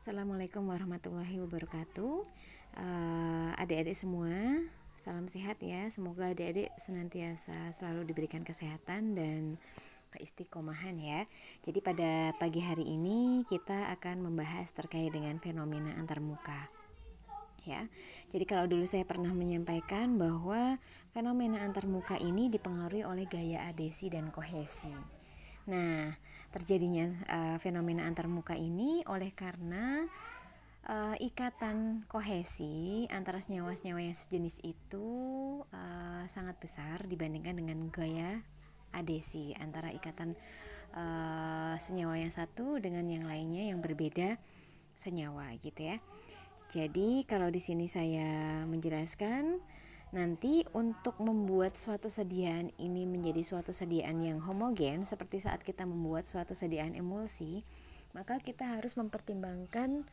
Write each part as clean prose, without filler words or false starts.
Assalamualaikum warahmatullahi wabarakatuh. Adik-adik semua, salam sehat ya. Semoga adik-adik senantiasa selalu diberikan kesehatan dan keistiqomahan ya. Jadi pada pagi hari ini kita akan membahas terkait dengan fenomena antarmuka ya. Jadi kalau dulu saya pernah menyampaikan bahwa fenomena antarmuka ini dipengaruhi oleh gaya adhesi dan kohesi. Nah, terjadinya fenomena antarmuka ini oleh karena ikatan kohesi antara senyawa-senyawa yang sejenis itu sangat besar dibandingkan dengan gaya adhesi antara ikatan senyawa yang satu dengan yang lainnya yang berbeda senyawa gitu ya. Jadi kalau di sini saya menjelaskan nanti untuk membuat suatu sediaan ini menjadi suatu sediaan yang homogen seperti saat kita membuat suatu sediaan emulsi, maka kita harus mempertimbangkan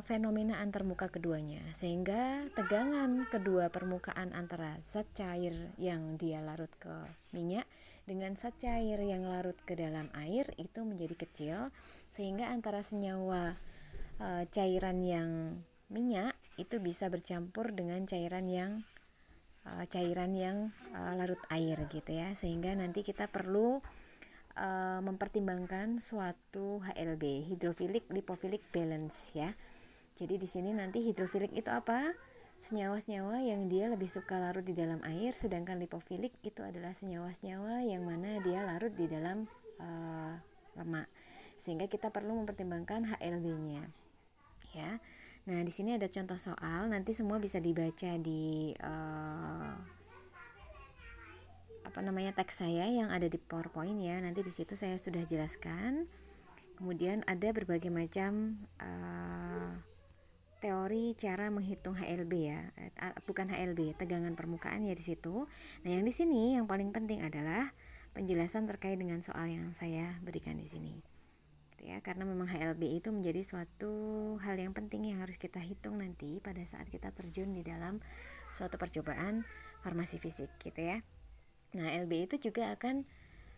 fenomena antarmuka keduanya, sehingga tegangan kedua permukaan antara zat cair yang dia larut ke minyak dengan zat cair yang larut ke dalam air itu menjadi kecil, sehingga antara senyawa cairan yang minyak itu bisa bercampur dengan cairan yang larut air gitu ya, sehingga nanti kita perlu mempertimbangkan suatu HLB, hidrofilik lipofilik balance ya. Jadi di sini nanti hidrofilik itu apa? Senyawa-senyawa yang dia lebih suka larut di dalam air, sedangkan lipofilik itu adalah senyawa-senyawa yang mana dia larut di dalam lemak. Sehingga kita perlu mempertimbangkan HLB-nya. Ya. Nah, di sini ada contoh soal, nanti semua bisa dibaca di teks saya yang ada di PowerPoint ya. Nanti di situ saya sudah jelaskan. Kemudian ada berbagai macam teori cara menghitung HLB ya. Bukan HLB, tegangan permukaan ya di situ. Nah, yang di sini yang paling penting adalah penjelasan terkait dengan soal yang saya berikan di sini. Ya, karena memang HLB itu menjadi suatu hal yang penting yang harus kita hitung nanti pada saat kita terjun di dalam suatu percobaan farmasi fisik gitu ya. Nah, LB itu juga akan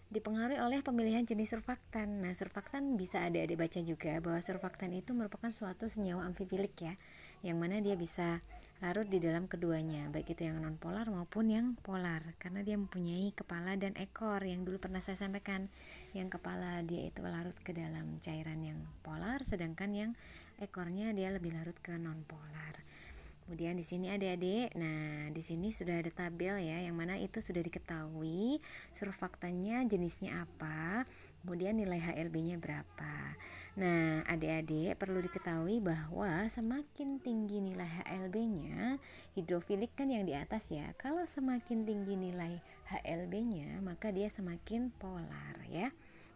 dipengaruhi oleh pemilihan jenis surfaktan. Nah, surfaktan bisa adik-adik baca juga bahwa surfaktan itu merupakan suatu senyawa amfifilik ya, yang mana dia bisa larut di dalam keduanya, baik itu yang nonpolar maupun yang polar, karena dia mempunyai kepala dan ekor yang dulu pernah saya sampaikan. Yang kepala dia itu larut ke dalam cairan yang polar, sedangkan yang ekornya dia lebih larut ke nonpolar. Kemudian di sini adik-adik, nah di sini sudah ada tabel ya, yang mana itu sudah diketahui surfaktannya jenisnya apa, kemudian nilai HLB-nya berapa. Nah adik-adik perlu diketahui bahwa semakin tinggi nilai HLB-nya, hidrofilik kan yang di atas ya, kalau semakin tinggi nilai HLB-nya maka dia semakin polar ya.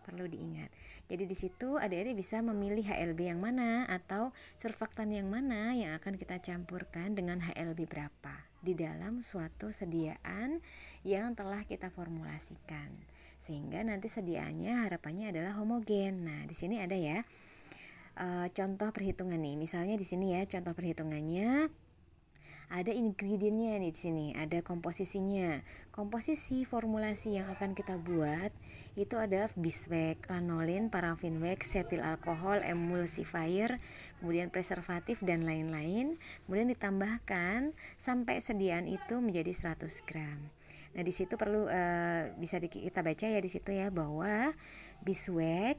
Perlu diingat. Jadi di situ adik-adik bisa memilih HLB yang mana atau surfaktan yang mana yang akan kita campurkan dengan HLB berapa di dalam suatu sediaan yang telah kita formulasikan. Sehingga nanti sediaannya harapannya adalah homogen. Nah, di sini ada ya contoh perhitungan nih. Misalnya di sini ya contoh perhitungannya. Ada ingredientnya nih di sini, ada komposisinya. Komposisi formulasi yang akan kita buat itu ada biswax, lanolin, parafin wax, setil alkohol, emulsifier, kemudian preservatif dan lain-lain. Kemudian ditambahkan sampai sediaan itu menjadi 100 gram. Nah, di situ perlu bisa kita baca ya di situ ya bahwa biswax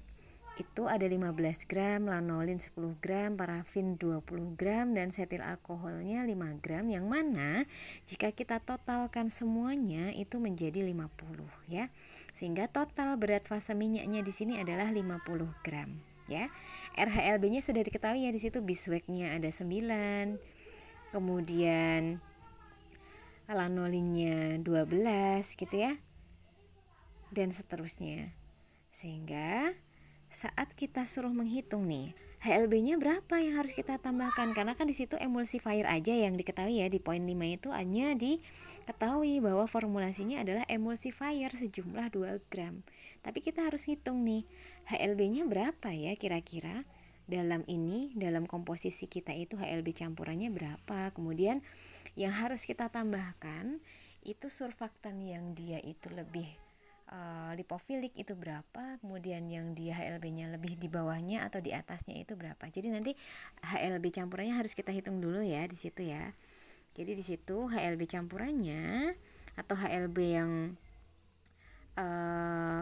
itu ada 15 gram, lanolin 10 gram, parafin 20 gram, dan setil alkoholnya 5 gram, yang mana jika kita totalkan semuanya itu menjadi 50 ya. Sehingga total berat fase minyaknya di sini adalah 50 gram ya. RHLB-nya sudah diketahui ya, di situ biswax-nya ada 9. Kemudian lanolinnya 12 gitu ya. Dan seterusnya. Sehingga saat kita suruh menghitung nih, HLB-nya berapa yang harus kita tambahkan? Karena kan di situ emulsifier aja yang diketahui ya, di poin 5 itu hanya diketahui bahwa formulasinya adalah emulsifier sejumlah 2 gram. Tapi kita harus hitung nih, HLB-nya berapa ya kira-kira? Dalam komposisi kita itu HLB campurannya berapa? Kemudian yang harus kita tambahkan itu surfaktan yang dia itu lebih lipofilik itu berapa, kemudian yang di HLB-nya lebih di bawahnya atau di atasnya itu berapa. Jadi nanti HLB campurannya harus kita hitung dulu ya di situ ya. Jadi di situ HLB campurannya atau HLB yang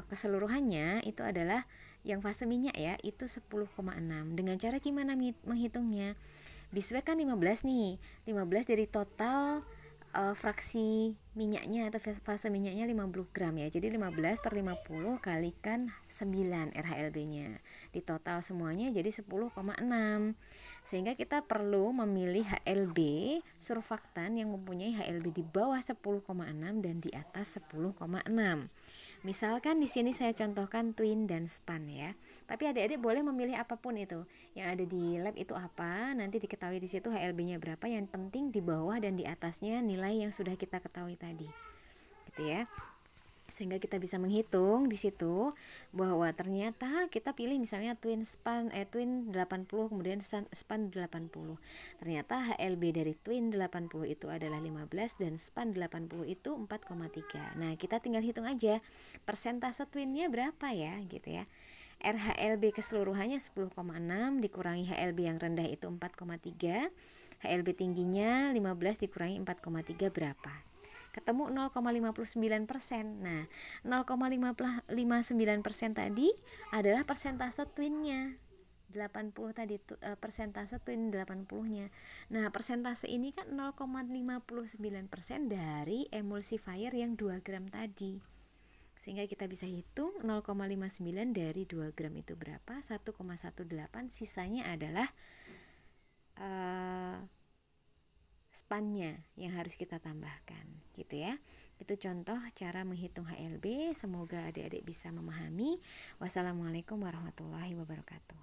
keseluruhannya itu adalah yang fase minyak ya, itu 10,6. Dengan cara gimana menghitungnya? Biswek kan 15 nih, 15 dari total fraksi minyaknya atau fase minyaknya 50 gram ya. Jadi 15 per 50 kalikan 9 RHLB-nya. Di total semuanya jadi 10,6. Sehingga kita perlu memilih HLB surfaktan yang mempunyai HLB di bawah 10,6 dan di atas 10,6. Misalkan di sini saya contohkan twin dan span ya. Tapi adik-adik boleh memilih apapun itu. Yang ada di lab itu apa, nanti diketahui di situ HLB-nya berapa. Yang penting di bawah dan di atasnya nilai yang sudah kita ketahui tadi. Gitu ya. Sehingga kita bisa menghitung di situ bahwa ternyata kita pilih misalnya twin 80 kemudian span 80. Ternyata HLB dari twin 80 itu adalah 15 dan span 80 itu 4,3. Nah, kita tinggal hitung aja persentase twinnya berapa ya gitu ya. RHLB keseluruhannya 10,6 dikurangi HLB yang rendah itu 4,3. HLB tingginya 15 dikurangi 4,3 berapa? Ketemu 0,59%. Nah, 0,59% tadi adalah persentase twinnya. 80 tadi persentase twin 80-nya. Nah, persentase ini kan 0,59% dari emulsifier yang 2 gram tadi. Sehingga kita bisa hitung 0,59 dari 2 gram itu berapa? 1,18. Sisanya adalah spannya yang harus kita tambahkan gitu ya. Itu contoh cara menghitung HLB. Semoga adik-adik bisa memahami. Wassalamualaikum warahmatullahi wabarakatuh.